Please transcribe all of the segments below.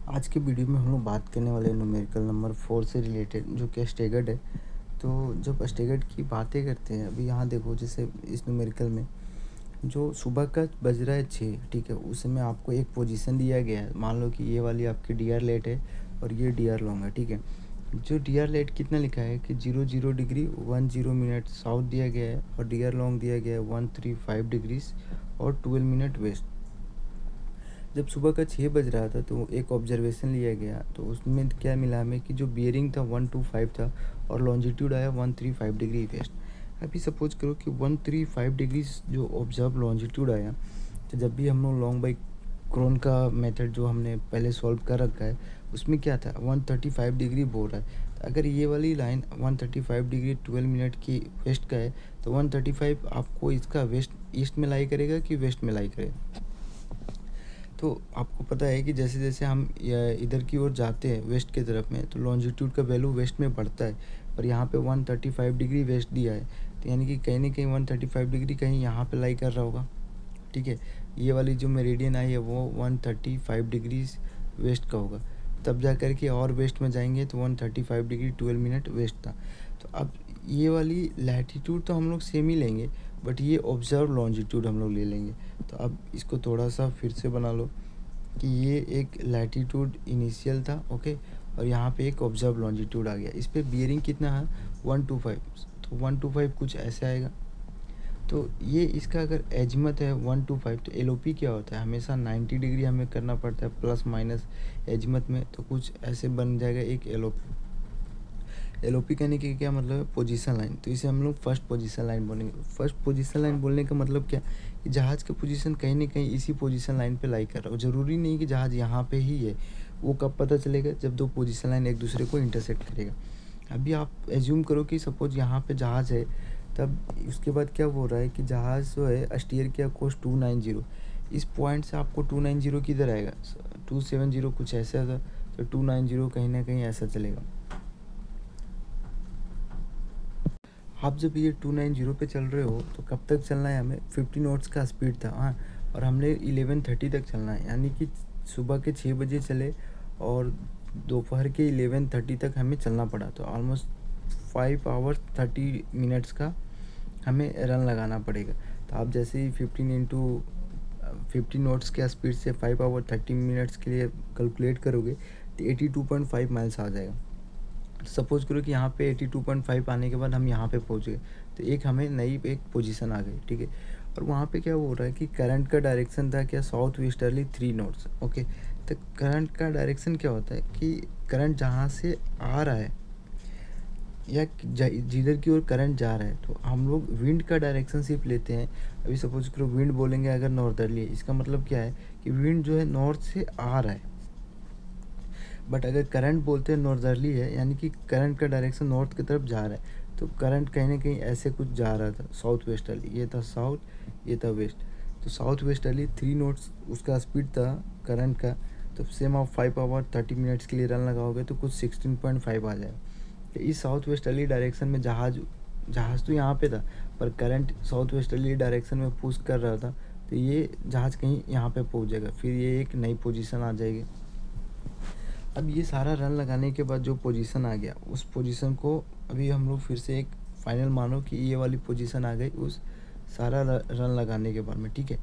आज के वीडियो में हम लोग बात करने वाले हैं न्यूमेरिकल नंबर 4 से रिलेटेड, जो कि स्टेगर्ड है। तो जब स्टेगर्ड की बातें करते हैं, अभी यहाँ देखो, जैसे इस न्यूमेरिकल में जो सुबह का बज रहा है 6, ठीक है, उस समय आपको एक पोजीशन दिया गया है। मान लो कि ये वाली आपकी डी आर लेट है और ये डी आर लॉन्ग है, ठीक है। जो डी आर लेट कितना लिखा है कि 00 डिग्री 10 मिनट साउथ दिया गया है, और डी आर लॉन्ग दिया गया है 135 डिग्रीज और 12 मिनट वेस्ट। जब सुबह का 6 बज रहा था तो एक ऑब्जर्वेशन लिया गया, तो उसमें क्या मिला हमें कि जो बियरिंग था 125 था और लॉन्जिट्यूड आया 135 डिग्री वेस्ट। अभी सपोज करो कि 135 डिग्री जो ऑब्जर्व लॉन्जिट्यूड आया, तो जब भी हम लोग लॉन्ग बाई क्रोन का मेथड जो हमने पहले सॉल्व कर रखा है, उसमें क्या था 135 डिग्री बोल रहा है। तो अगर ये वाली लाइन 135 डिग्री 12 मिनट की वेस्ट का है, तो 135 आपको इसका वेस्ट ईस्ट में लाई करेगा कि वेस्ट में लाई करेगा। तो आपको पता है कि जैसे जैसे हम इधर की ओर जाते हैं वेस्ट की तरफ में, तो लॉन्जिट्यूड का वैल्यू वेस्ट में बढ़ता है। पर यहाँ पे 135 डिग्री वेस्ट दिया है, तो यानी कि कहीं ना कहीं 135 डिग्री कहीं यहाँ पे लाई कर रहा होगा, ठीक है। ये वाली जो मेरिडियन आई है वो 135 डिग्री वेस्ट का होगा। तब जा कर के और वेस्ट में जाएंगे तो 135 डिग्री 12 मिनट वेस्ट था। तो अब ये वाली लैटीट्यूड तो हम लोग सेम ही लेंगे, बट ये ऑब्जर्व लॉन्जिट्यूड हम लोग ले लेंगे। तो अब इसको थोड़ा सा फिर से बना लो कि ये एक लैटीट्यूड इनिशियल था, ओके, और यहाँ पे एक ऑब्जर्व लॉन्जिट्यूड आ गया। इस पर बियरिंग कितना है 125, तो 125 कुछ ऐसे आएगा। तो ये इसका अगर एजमत है 125, तो एलओपी क्या होता है, हमेशा 90 डिग्री हमें करना पड़ता है प्लस माइनस एजमत में, तो कुछ ऐसे बन जाएगा एक एलओपी। एलओपी कहने के क्या मतलब है, पोजीशन लाइन। तो इसे हम लोग फर्स्ट पोजीशन लाइन बोलेंगे। फर्स्ट पोजीशन लाइन बोलने का मतलब क्या, कि जहाज़ का पोजीशन कहीं ना कहीं इसी पोजीशन लाइन पे लाई कर रहा हो। ज़रूरी नहीं कि जहाज़ यहाँ पे ही है, वो कब पता चलेगा, जब दो पोजीशन लाइन एक दूसरे को इंटरसेक्ट करेगा। अभी आप एज्यूम करो कि सपोज यहाँ पे जहाज़ है, तब उसके बाद क्या हो रहा है कि जहाज़ जो है स्टीयर किया कोर्स 290, इस पॉइंट से आपको 290 किधर आएगा, 270 कुछ ऐसा था, तो 290 कहीं ना कहीं ऐसा चलेगा। आप जब ये 290 पे चल रहे हो, तो कब तक चलना है हमें, 50 नॉट्स का स्पीड था, हाँ, और हमने 11:30 तक चलना है, यानी कि सुबह के 6 बजे चले और दोपहर के 11:30 तक हमें चलना पड़ा। तो ऑलमोस्ट 5 आवर्स 30 मिनट्स का हमें रन लगाना पड़ेगा। तो आप जैसे ही 50 नॉट्स के स्पीड से 5 आवर 30 मिनट्स के लिए कैलकुलेट करोगे, तो 82.5 माइल्स आ जाएगा। सपोज करो कि यहाँ पे 82.5 आने के बाद हम यहाँ पे पहुँच गए, तो एक हमें नई एक पोजीशन आ गई, ठीक है। और वहाँ पे क्या हो रहा है कि करंट का डायरेक्शन था क्या, साउथ वेस्टर्ली 3 नॉट्स, ओके। तो करंट का डायरेक्शन क्या होता है कि करंट जहाँ से आ रहा है या जिधर की ओर करंट जा रहा है, तो हम लोग विंड का डायरेक्शन सिर्फ लेते हैं। अभी सपोज करो विंड बोलेंगे अगर नॉर्थर्ली, इसका मतलब क्या है कि विंड जो है नॉर्थ से आ रहा है। बट अगर करंट बोलते हैं नॉर्थर्ली है, यानी कि करंट का डायरेक्शन नॉर्थ की तरफ जा रहा है। तो करंट कहीं ना कहीं ऐसे कुछ जा रहा था साउथ वेस्टर्ली, ये था साउथ, ये था वेस्ट। तो साउथ वेस्टर्ली 3 नॉट्स उसका स्पीड था करंट का। तो सेम आप 5 आवर 30 मिनट्स के लिए रन लगाओगे तो कुछ 16.5 आ जाएगा। तो इस साउथ वेस्टर्ली डायरेक्शन में जहाज़ तो यहाँ पे था, पर करंट साउथ वेस्टर्ली डायरेक्शन में पुश कर रहा था, तो ये जहाज़ कहीं यहाँ पे पहुँच जाएगा, फिर ये एक नई पोजीशन आ जाएगी। अब ये सारा रन लगाने के बाद जो पोजीशन आ गया, उस पोजीशन को अभी हम लोग फिर से एक फाइनल मानो कि ये वाली पोजीशन आ गई उस सारा रन लगाने के बाद में, ठीक है।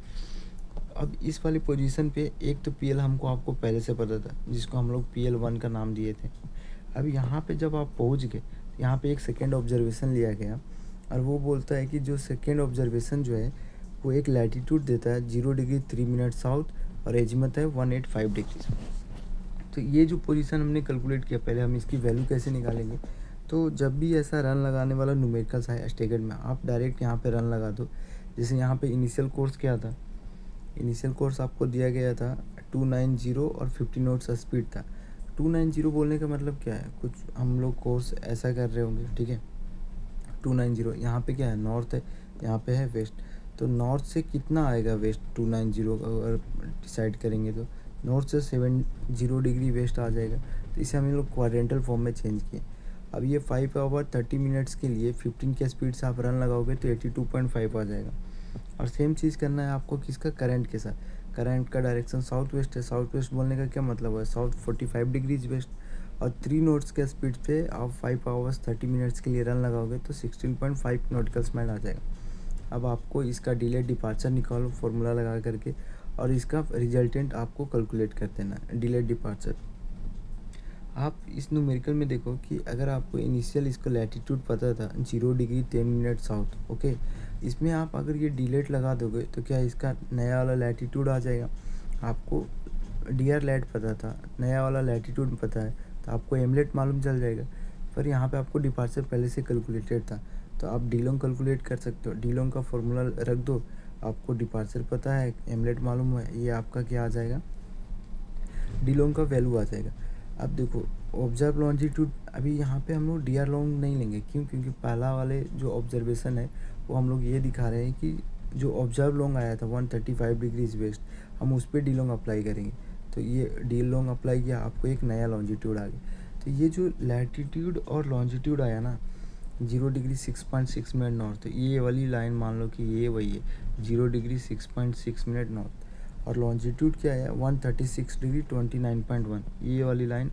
अब इस वाली पोजीशन पे एक तो पीएल हमको आपको पहले से पता था, जिसको हम लोग PL1 का नाम दिए थे। अब यहाँ पे जब आप पहुँच गए, यहाँ पे एक सेकेंड ऑब्जर्वेशन लिया गया, और वो बोलता है कि जो सेकेंड ऑब्जर्वेशन जो है वो एक लैटीट्यूड देता है 0 डिग्री 3 मिनट साउथ और एजिमत है 185 डिग्री। तो ये जो पोजीशन हमने कैलकुलेट किया, पहले हम इसकी वैल्यू कैसे निकालेंगे। तो जब भी ऐसा रन लगाने वाला न्यूमेरिकल्स है स्टेगर्ड में, आप डायरेक्ट यहाँ पे रन लगा दो। जैसे यहाँ पे इनिशियल कोर्स क्या था, इनिशियल कोर्स आपको दिया गया था 290 और 50 नॉट्स स्पीड था। 290 बोलने का मतलब क्या है, कुछ हम लोग कोर्स ऐसा कर रहे होंगे, ठीक है। 290 यहाँ पे क्या है, नॉर्थ है, यहाँ पे है वेस्ट। तो नॉर्थ से कितना आएगा वेस्ट 290 अगर डिसाइड करेंगे, तो नॉर्थ से 70 डिग्री वेस्ट आ जाएगा। तो इसे हम लोग क्वाड्रेंटल फॉर्म में चेंज किए। अब ये 5 आवर 30 मिनट्स के लिए 15 के स्पीड से आप रन लगाओगे तो 82.5 आ जाएगा। और सेम चीज़ करना है आपको किसका, करंट के साथ। करंट का डायरेक्शन साउथ वेस्ट है। साउथ वेस्ट बोलने का क्या मतलब है, साउथ 45 डिग्रीज वेस्ट। और 3 नोट्स के स्पीड पे आप 5 आवर्स 30 मिनट्स के लिए रन लगाओगे तो 16.5 नॉटिकल माइल आ जाएगा। अब आपको इसका डिले डिपार्चर निकालो फॉर्मूला लगा करके, और इसका रिजल्टेंट आपको कैलकुलेट कर देना डिले डिपार्चर। आप इस न्यूमेरिकल में देखो कि अगर आपको इनिशियल इसका लैटिट्यूड पता था 0 डिग्री 10 मिनट साउथ, ओके, इसमें आप अगर ये डिलेट लगा दोगे तो क्या इसका नया वाला लैटिट्यूड आ जाएगा। आपको डियर लैट पता था, नया वाला लैटिट्यूड पता है, तो आपको एमलेट मालूम चल जाएगा। पर यहाँ पे आपको डिपार्चर पहले से कैलकुलेटेड था, तो आप डी लॉन्ग कैलकुलेट कर सकते हो। डी लॉन्ग का फॉर्मूला रख दो, आपको डिपार्चर पता है, एमलेट मालूम है, ये आपका क्या आ जाएगा, डी लॉन्ग का वैल्यू आ जाएगा। अब देखो ऑब्जर्व लॉन्जिट्यूड, अभी यहाँ पे हम लोग डी आर लॉन्ग नहीं लेंगे, क्यों, क्योंकि पहला वाले जो ऑब्जर्वेशन है वो हम लोग ये दिखा रहे हैं कि जो ऑब्जर्व लॉन्ग आया था 135 डिग्रीज वेस्ट, हम उस पर डी लॉन्ग अप्लाई करेंगे। तो ये डी लॉन्ग अप्लाई किया, आपको एक नया लॉन्जिट्यूड आ गया। तो ये जो लैटिट्यूड और लॉन्जिट्यूड आया ना 0 डिग्री 6.6 मिनट नॉर्थ, तो ये वाली लाइन मान लो कि ये वही है 0 डिग्री 6.6 मिनट नॉर्थ। और लॉन्जिट्यूड क्या है 136 डिग्री 29.1, ये वाली लाइन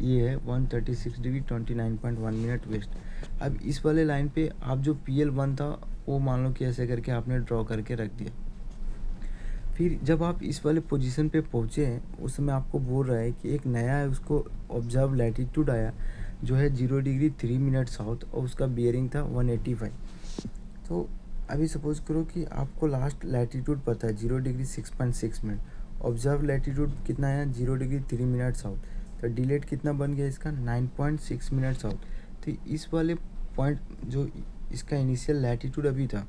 ये है 136 डिग्री 29.1 मिनट वेस्ट। अब इस वाले लाइन पे आप जो PL1 था वो मान लो कि ऐसे करके आपने ड्रॉ करके रख दिया। फिर जब आप इस वाले पोजीशन पे पहुँचे हैं उस समय आपको बोल रहा है कि एक नया है उसको ऑब्जर्व लैटिट्यूड आया जो है 0 डिग्री 3 मिनट साउथ, और उसका बियरिंग था 185। तो अभी सपोज करो कि आपको लास्ट लैटिट्यूड पता है 0 डिग्री 6.6 मिनट, ऑब्जर्व लैटिट्यूड कितना है 0 डिग्री 3 मिनट साउथ, तो डिलेट कितना बन गया इसका 9.6 मिनट साउथ। तो इस वाले पॉइंट जो इसका इनिशियल लैटिट्यूड अभी था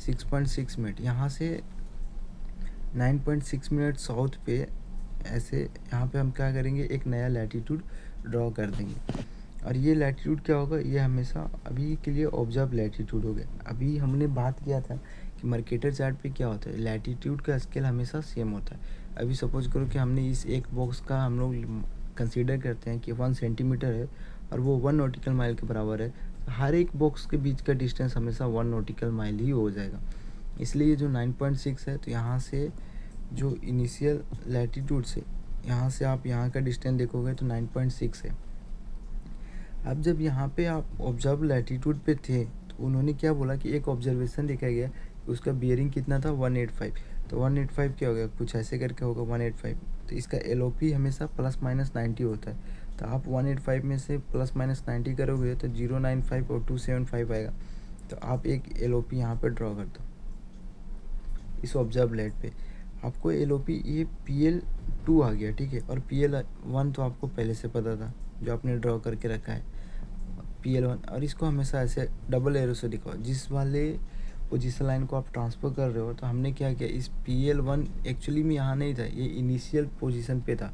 6.6 मिनट, यहाँ से 9.6 मिनट साउथ पे ऐसे यहाँ पे हम क्या करेंगे, एक नया लैटिट्यूड ड्रॉ कर देंगे। और ये लैटिट्यूड क्या होगा, ये हमेशा अभी के लिए ऑब्जर्व लैटिट्यूड हो गया। अभी हमने बात किया था कि मर्केटर चार्ट पे क्या होता है, लैटिट्यूड का स्केल हमेशा सेम होता है। अभी सपोज करो कि हमने इस एक बॉक्स का हम लोग कंसीडर करते हैं कि 1 सेंटीमीटर है और वो 1 नॉटिकल माइल के बराबर है, तो हर एक बॉक्स के बीच का डिस्टेंस हमेशा 1 नॉटिकल माइल ही हो जाएगा। इसलिए जो 9.6 है, तो यहाँ से जो इनिशियल लैटिट्यूड से यहाँ से आप यहाँ का डिस्टेंस देखोगे तो 9.6 है। अब जब यहाँ पे आप ऑब्जर्व लैटिट्यूड पे थे तो उन्होंने क्या बोला कि एक ऑब्जर्वेशन देखा गया कि उसका बियरिंग कितना था 185, तो 185 क्या हो गया, कुछ ऐसे करके होगा 185। तो इसका LOP हमेशा ±90 होता है, तो आप 185 में से ±90 करोगे तो 095 और 275 आएगा। तो आप एक LOP यहाँ पे ड्रॉ कर दो इस ऑब्जर्व लेट पे। आपको LOP ये PL2 आ गया, ठीक है, और PL1 तो आपको पहले से पता था जो आपने ड्रॉ करके रखा है PL1, और इसको हमेशा ऐसे डबल एरो से दिखाओ जिस वाले पोजीशन लाइन को आप ट्रांसफ़र कर रहे हो। तो हमने क्या किया, इस PL1 एक्चुअली में यहाँ नहीं था, ये इनिशियल पोजीशन पे था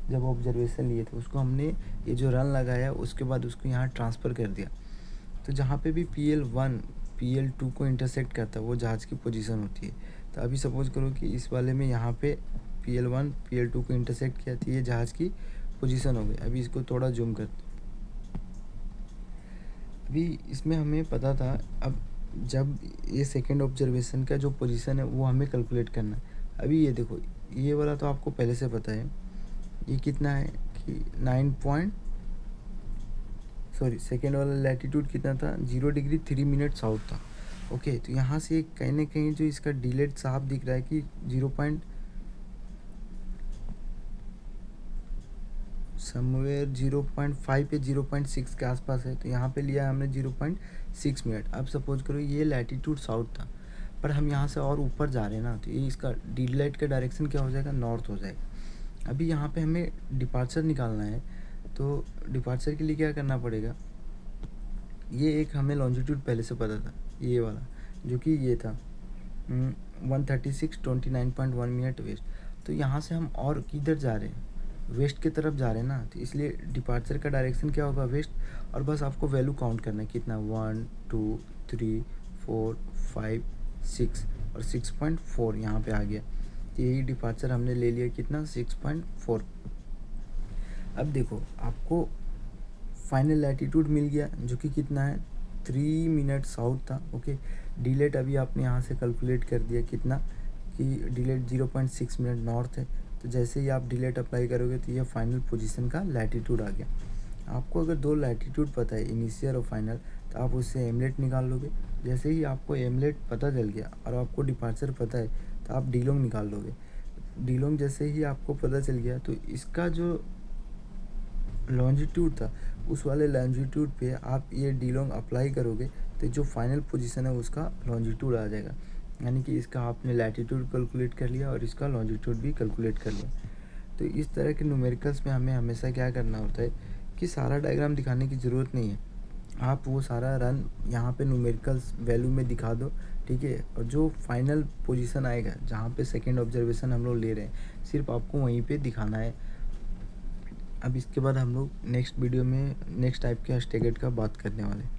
जब ऑब्जर्वेशन लिए थे, उसको हमने ये जो रन लगाया उसके बाद उसको यहाँ ट्रांसफ़र कर दिया। तो जहाँ पे भी PL1 PL2 को इंटरसेक्ट करता है वो जहाज़ की पोजीशन होती है। तो अभी सपोज करो कि इस वाले में यहाँ पे PL1 PL2 को इंटरसेक्ट किया, तो ये जहाज़ की पोजीशन हो गई। अभी इसको थोड़ा जूम करते, अभी इसमें हमें पता था। अब जब ये सेकेंड ऑब्जर्वेशन का जो पोजीशन है वो हमें कैलकुलेट करना है। अभी ये देखो, ये वाला तो आपको पहले से पता है, ये कितना है कि सेकेंड वाला लैटिट्यूड कितना था 0 डिग्री 3 मिनट साउथ था, ओके। तो यहाँ से कहीं ना कहीं जो इसका डिलेट साफ दिख रहा है कि 0.5 पे 0.6 के आसपास है, तो यहाँ पे लिया हमने 0.6 मिनट। अब सपोज करो ये लैटिट्यूड साउथ था, पर हम यहाँ से और ऊपर जा रहे हैं ना, तो ये इसका डिलेट का डायरेक्शन क्या हो जाएगा, नॉर्थ हो जाएगा। अभी यहाँ पे हमें डिपार्चर निकालना है, तो डिपार्चर के लिए क्या करना पड़ेगा, ये एक हमें लॉन्जिट्यूड पहले से पता था, ये वाला जो कि ये था 136 29.1 मिनट वेस्ट। तो यहाँ से हम और किधर जा रहे हैं, वेस्ट की तरफ जा रहे हैं ना, तो इसलिए डिपार्चर का डायरेक्शन क्या होगा, वेस्ट। और बस आपको वैल्यू काउंट करना है कितना, 1 2 3 4 5 6 और 6.4 यहाँ पे आ गया। तो यही डिपार्चर हमने ले लिया कितना, 6.4। अब देखो आपको फाइनल लैटिट्यूड मिल गया जो कि कितना है 3 मिनट साउथ था, ओके। डिलेट अभी आपने यहाँ से कैलकुलेट कर दिया कितना कि डिलेट 0.6 मिनट नॉर्थ है। तो जैसे ही आप डिलेट अप्लाई करोगे तो ये फाइनल पोजीशन का लैटीट्यूड आ गया। आपको अगर 2 लैटीट्यूड पता है, इनिशियल और फाइनल, तो आप उससे एमलेट निकाल लोगे। जैसे ही आपको एमलेट पता चल गया और आपको डिपार्चर पता है तो आप डीलोंग निकाल लोगे। डीलोंग जैसे ही आपको पता चल गया तो इसका जो लॉन्जिट्यूड था उस वाले लॉन्जिट्यूड पे आप ये डीलोंग अप्लाई करोगे तो जो फाइनल पोजीशन है उसका लॉन्जिट्यूड आ जाएगा। यानी कि इसका आपने लैटीट्यूड कैलकुलेट कर लिया और इसका लॉन्जिट्यूड भी कैलकुलेट कर लिया। तो इस तरह के न्यूमेरिकल्स में हमें हमेशा क्या करना होता है कि सारा डायग्राम दिखाने की ज़रूरत नहीं है, आप वो सारा रन यहाँ पे न्यूमेरिकल्स वैल्यू में दिखा दो, ठीक है। और जो फाइनल पोजीशन आएगा जहाँ पे सेकंड ऑब्जर्वेशन हम लोग ले रहे हैं, सिर्फ आपको वहीं पे दिखाना है। अब इसके बाद हम लोग नेक्स्ट वीडियो में नेक्स्ट टाइप के अस्टेगेट का बात करने वाले हैं।